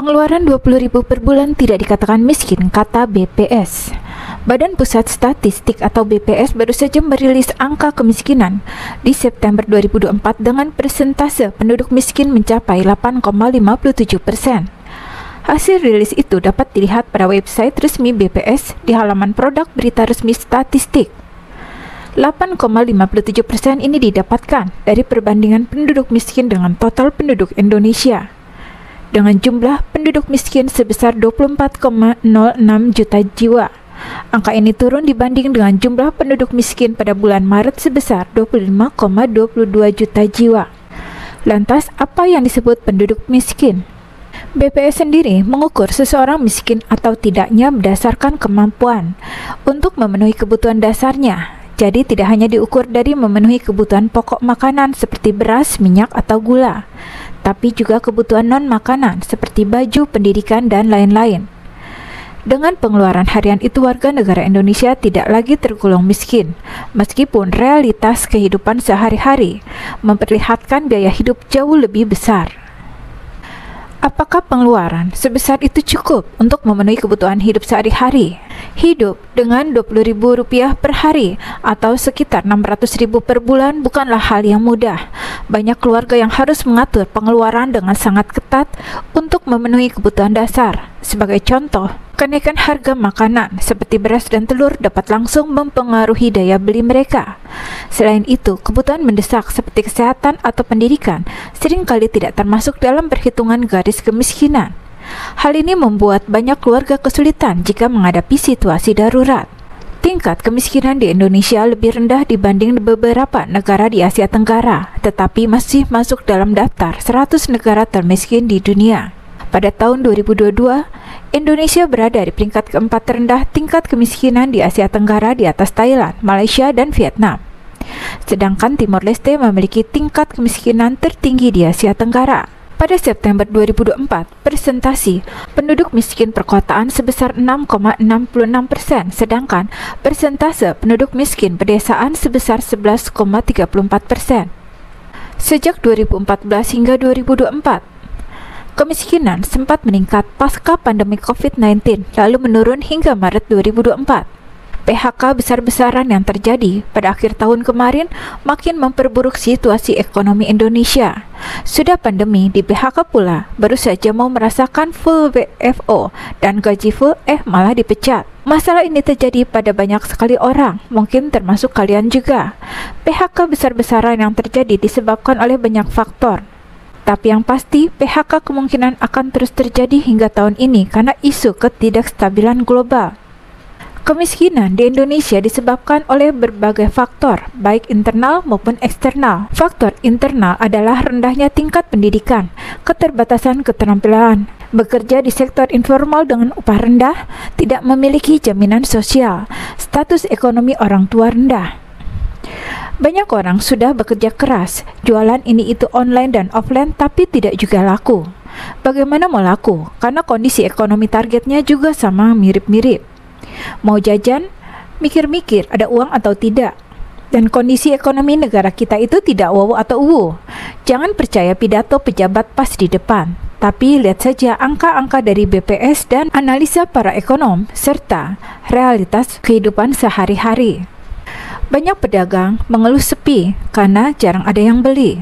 Pengeluaran 20.000 per bulan tidak dikatakan miskin, kata BPS. Badan Pusat Statistik atau BPS baru saja merilis angka kemiskinan di September 2024 dengan persentase penduduk miskin mencapai 8,57%. Hasil rilis itu dapat dilihat pada website resmi BPS di halaman produk berita resmi statistik. 8,57% ini didapatkan dari perbandingan penduduk miskin dengan total penduduk Indonesia. Dengan jumlah penduduk miskin sebesar 24,06 juta jiwa. Angka ini turun dibanding dengan jumlah penduduk miskin pada bulan Maret sebesar 25,22 juta jiwa. Lantas, apa yang disebut penduduk miskin? BPS sendiri mengukur seseorang miskin atau tidaknya berdasarkan kemampuan untuk memenuhi kebutuhan dasarnya. Jadi tidak hanya diukur dari memenuhi kebutuhan pokok makanan seperti beras, minyak, atau gula, tapi juga kebutuhan non-makanan seperti baju, pendidikan, dan lain-lain. Dengan pengeluaran harian itu, warga negara Indonesia tidak lagi tergolong miskin, meskipun realitas kehidupan sehari-hari memperlihatkan biaya hidup jauh lebih besar. Apakah pengeluaran sebesar itu cukup untuk memenuhi kebutuhan hidup sehari-hari? Hidup dengan Rp20.000 per hari atau sekitar Rp600.000 per bulan bukanlah hal yang mudah. Banyak keluarga yang harus mengatur pengeluaran dengan sangat ketat untuk memenuhi kebutuhan dasar. Sebagai contoh, kenaikan harga makanan seperti beras dan telur dapat langsung mempengaruhi daya beli mereka. Selain itu, kebutuhan mendesak seperti kesehatan atau pendidikan seringkali tidak termasuk dalam perhitungan garis kemiskinan. Hal ini membuat banyak keluarga kesulitan jika menghadapi situasi darurat. Tingkat kemiskinan di Indonesia lebih rendah dibanding beberapa negara di Asia Tenggara, tetapi masih masuk dalam daftar 100 negara termiskin di dunia. Pada tahun 2022, Indonesia berada di peringkat keempat terendah tingkat kemiskinan di Asia Tenggara di atas Thailand, Malaysia, dan Vietnam. Sedangkan Timor Leste memiliki tingkat kemiskinan tertinggi di Asia Tenggara. Pada September 2024, presentasi penduduk miskin perkotaan sebesar 6,66%, sedangkan persentase penduduk miskin pedesaan sebesar 11,34%. Sejak 2014 hingga 2024, kemiskinan sempat meningkat pasca pandemi COVID-19, lalu menurun hingga Maret 2024. PHK besar-besaran yang terjadi pada akhir tahun kemarin makin memperburuk situasi ekonomi Indonesia. Sudah pandemi, di PHK pula baru saja mau merasakan full WFO dan gaji full malah dipecat. Masalah ini terjadi pada banyak sekali orang, mungkin termasuk kalian juga. PHK besar-besaran yang terjadi disebabkan oleh banyak faktor. Tapi yang pasti, PHK kemungkinan akan terus terjadi hingga tahun ini karena isu ketidakstabilan global. Kemiskinan di Indonesia disebabkan oleh berbagai faktor, baik internal maupun eksternal. Faktor internal adalah rendahnya tingkat pendidikan, keterbatasan keterampilan, bekerja di sektor informal dengan upah rendah, tidak memiliki jaminan sosial, status ekonomi orang tua rendah. Banyak orang sudah bekerja keras, jualan ini itu online dan offline, tapi tidak juga laku. Bagaimana mau laku? Karena kondisi ekonomi targetnya juga sama mirip-mirip. Mau jajan, mikir-mikir ada uang atau tidak. Dan kondisi ekonomi negara kita itu tidak wow atau uwu. Jangan percaya pidato pejabat pas di depan, tapi lihat saja angka-angka dari BPS dan analisa para ekonom, serta realitas kehidupan sehari-hari. Banyak pedagang mengeluh sepi karena jarang ada yang beli.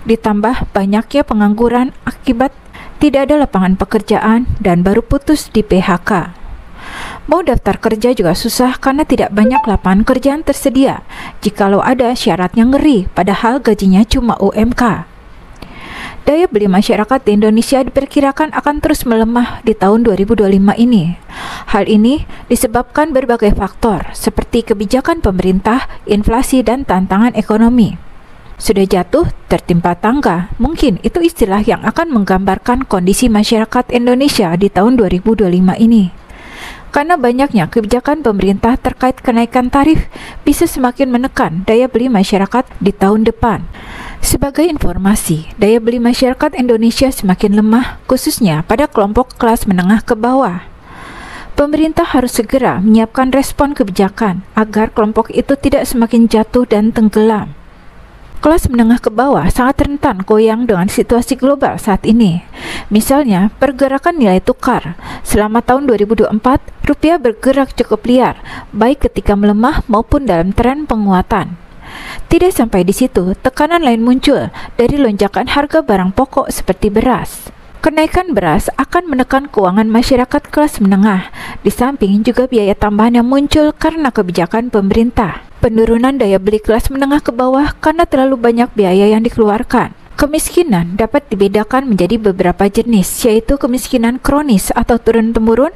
Ditambah banyaknya pengangguran akibat tidak ada lapangan pekerjaan dan baru putus di PHK. Mau daftar kerja juga susah karena tidak banyak lapangan kerjaan tersedia. Jikalau ada, syaratnya ngeri, padahal gajinya cuma UMK. Daya beli masyarakat di Indonesia diperkirakan akan terus melemah di tahun 2025 ini. Hal ini disebabkan berbagai faktor, seperti kebijakan pemerintah, inflasi, dan tantangan ekonomi. Sudah jatuh, tertimpa tangga. Mungkin itu istilah yang akan menggambarkan kondisi masyarakat Indonesia di tahun 2025 ini. Karena banyaknya kebijakan pemerintah terkait kenaikan tarif bisa semakin menekan daya beli masyarakat di tahun depan. Sebagai informasi, daya beli masyarakat Indonesia semakin lemah, khususnya pada kelompok kelas menengah ke bawah. Pemerintah harus segera menyiapkan respon kebijakan agar kelompok itu tidak semakin jatuh dan tenggelam. Kelas menengah ke bawah sangat rentan goyang dengan situasi global saat ini. Misalnya, pergerakan nilai tukar. Selama tahun 2024, rupiah bergerak cukup liar, baik ketika melemah maupun dalam tren penguatan. Tidak sampai di situ, tekanan lain muncul dari lonjakan harga barang pokok seperti beras. Kenaikan beras akan menekan keuangan masyarakat kelas menengah, di samping juga biaya tambahan yang muncul karena kebijakan pemerintah. Penurunan daya beli kelas menengah ke bawah karena terlalu banyak biaya yang dikeluarkan. Kemiskinan dapat dibedakan menjadi beberapa jenis, yaitu kemiskinan kronis atau turun-temurun.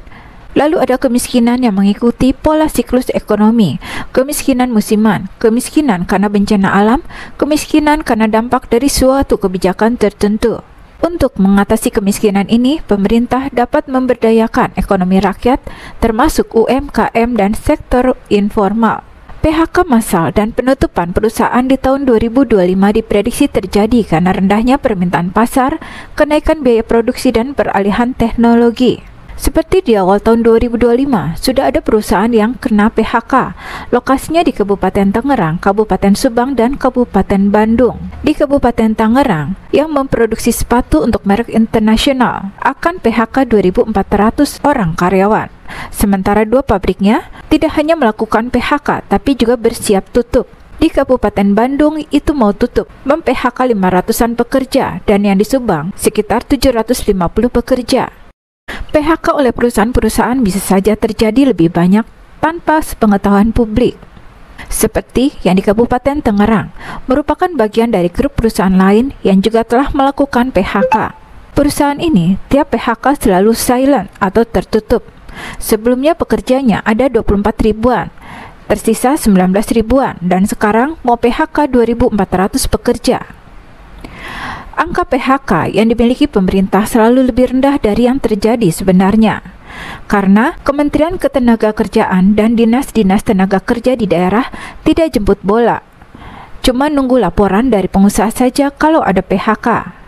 Lalu ada kemiskinan yang mengikuti pola siklus ekonomi, kemiskinan musiman, kemiskinan karena bencana alam, kemiskinan karena dampak dari suatu kebijakan tertentu. Untuk mengatasi kemiskinan ini, pemerintah dapat memberdayakan ekonomi rakyat, termasuk UMKM dan sektor informal. PHK massal dan penutupan perusahaan di tahun 2025 diprediksi terjadi karena rendahnya permintaan pasar, kenaikan biaya produksi dan peralihan teknologi. Seperti di awal tahun 2025, sudah ada perusahaan yang kena PHK. Lokasinya di Kabupaten Tangerang, Kabupaten Subang, dan Kabupaten Bandung. Di Kabupaten Tangerang, yang memproduksi sepatu untuk merek internasional, akan PHK 2.400 orang karyawan. Sementara dua pabriknya tidak hanya melakukan PHK, tapi juga bersiap tutup. Di Kabupaten Bandung itu mau tutup, mem-PHK 500-an pekerja, dan yang di Subang sekitar 750 pekerja. PHK oleh perusahaan-perusahaan bisa saja terjadi lebih banyak tanpa sepengetahuan publik. Seperti yang di Kabupaten Tangerang, merupakan bagian dari grup perusahaan lain yang juga telah melakukan PHK. Perusahaan ini tiap PHK selalu silent atau tertutup. Sebelumnya pekerjanya ada 24 ribuan, tersisa 19 ribuan, dan sekarang mau PHK 2.400 pekerja. Angka PHK yang dimiliki pemerintah selalu lebih rendah dari yang terjadi sebenarnya. Karena Kementerian Ketenagakerjaan dan dinas-dinas tenaga kerja di daerah tidak jemput bola. Cuma nunggu laporan dari pengusaha saja kalau ada PHK.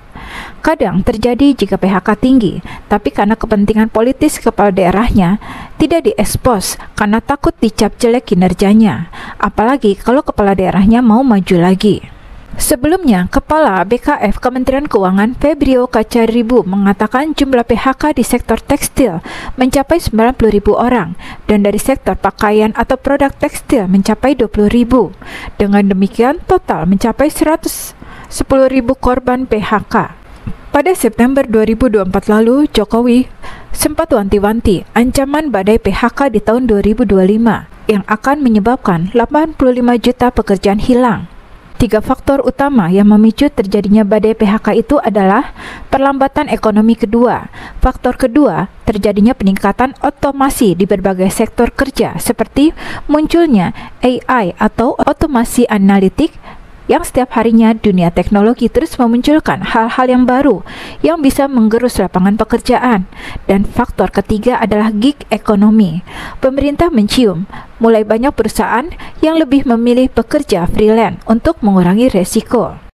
Kadang terjadi jika PHK tinggi, tapi karena kepentingan politis kepala daerahnya tidak diekspos karena takut dicap jelek kinerjanya, apalagi kalau kepala daerahnya mau maju lagi. Sebelumnya, Kepala BKF Kementerian Keuangan Febrio Kacaribu mengatakan jumlah PHK di sektor tekstil mencapai 90.000 orang dan dari sektor pakaian atau produk tekstil mencapai 20.000. Dengan demikian, total mencapai 110.000 korban PHK. Pada September 2024 lalu, Jokowi sempat wanti-wanti ancaman badai PHK di tahun 2025 yang akan menyebabkan 85 juta pekerjaan hilang. 3 faktor utama yang memicu terjadinya badai PHK itu adalah perlambatan ekonomi kedua. Faktor kedua, terjadinya peningkatan otomasi di berbagai sektor kerja seperti munculnya AI atau otomasi analitik yang setiap harinya dunia teknologi terus memunculkan hal-hal yang baru yang bisa menggerus lapangan pekerjaan. Dan faktor ketiga adalah gig ekonomi. Pemerintah mencium mulai banyak perusahaan yang lebih memilih pekerja freelance untuk mengurangi resiko.